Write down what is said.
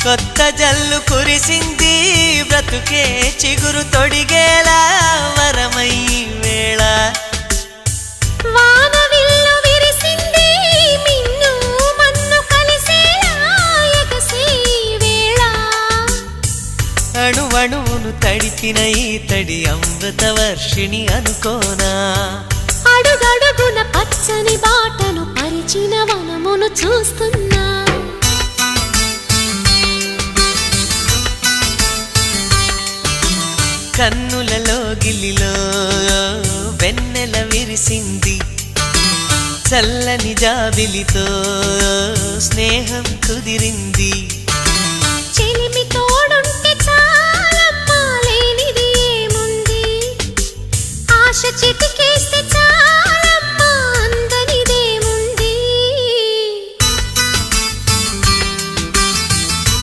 కొత్త జల్లు కురిసింది బ్రతుకే చిగురు తొడిగేలా వరమై వేళ వానవిల్లు విరిసింది మిన్ను మన్ను కలిసేలా ఎగసే వేళ అణువణువును తడిపిన ఈ తడి అమృత వర్షిణి అనుకోనా అడుగడుగున పచ్చని బాటను పరిచిన వనమును చూస్తున్నా కన్నులలో గిల్లిలో వెన్నెల విరిసింది చల్లని జాబిలితో స్నేహం కుదిరింది